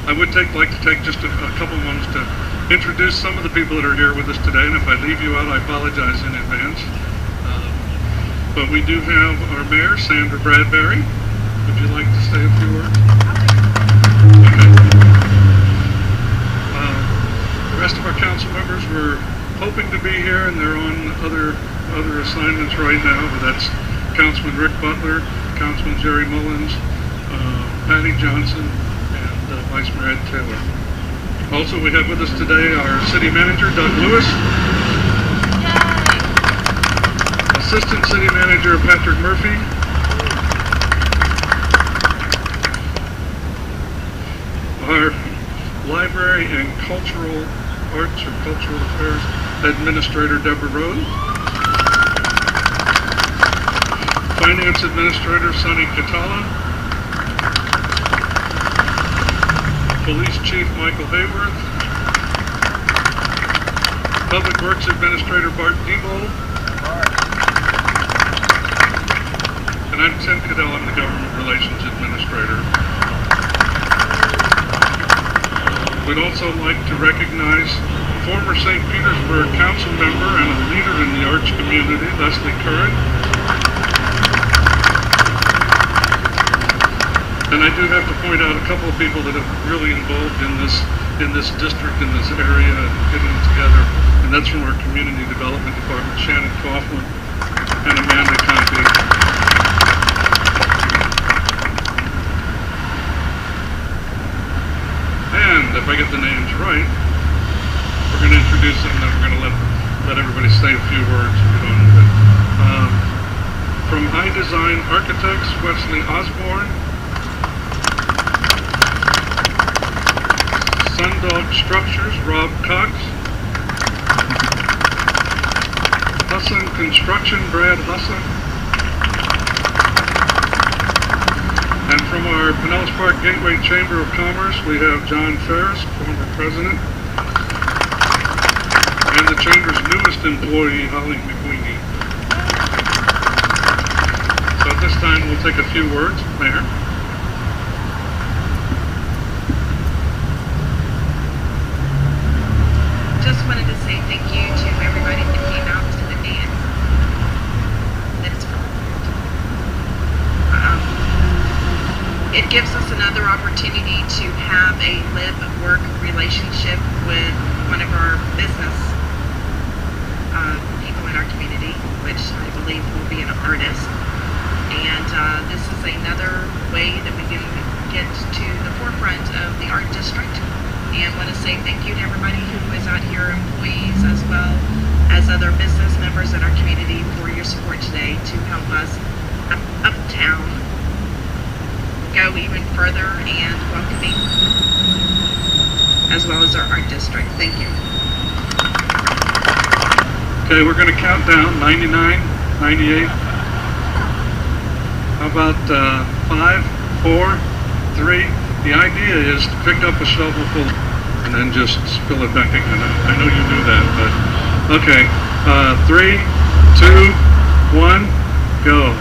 I would like to take just a couple moments to introduce some of the people that are here with us today, and if I leave you out, I apologize in advance. But we do have our mayor, Sandra Bradbury. Would you like to say a few words? Okay. The rest of our council members were hoping to be here, and they're on other assignments right now, but that's Councilman Rick Butler, Councilman Jerry Mullins, Patty Johnson, and Vice Mayor Ed Taylor. Also, we have with us today our city manager, Doug Lewis. Yay. Assistant city manager, Patrick Murphy. Our library and cultural arts or cultural affairs administrator, Deborah Rose. Finance administrator, Sonny Catala. Police Chief Michael Hayworth, Public Works Administrator Bart Diebold, and I'm Tim Cadell, I'm the Government Relations Administrator. We'd also like to recognize former St. Petersburg Council member and a leader in the arts community, Leslie Curran. And I do have to point out a couple of people that have really involved in this district, in this area, and getting together. And that's from our Community Development Department, Shannon Coughlin and Amanda Conte. And if I get the names right, we're going to introduce them, and then we're going to let everybody say a few words if you don't know it. From High Design Architects, Wesley Osborne. Sundog Structures, Rob Cox. Husson Construction, Brad Husson. And from our Pinellas Park Gateway Chamber of Commerce, we have John Ferris, former president. And the Chamber's newest employee, Holly McQueenie. So at this time, we'll take a few words. Mayor. Just wanted to say thank you to everybody that came out to the dance. That's it gives us another opportunity to have a live-work relationship with one of our business people in our community, which I believe will be an artist. And this is another way that we can get to the forefront of the art district. And want to say thank you to everybody who is out here, employees as well as other business members in our community, for your support today to help us uptown go even further and welcoming, as well as our art district. Thank you. Okay, we're going to count down 99, 98. How about 5, 4, 3? The idea is to pick up a shovel full and then just spill it back again. I know you knew that, but okay. 3, 2, 1, go.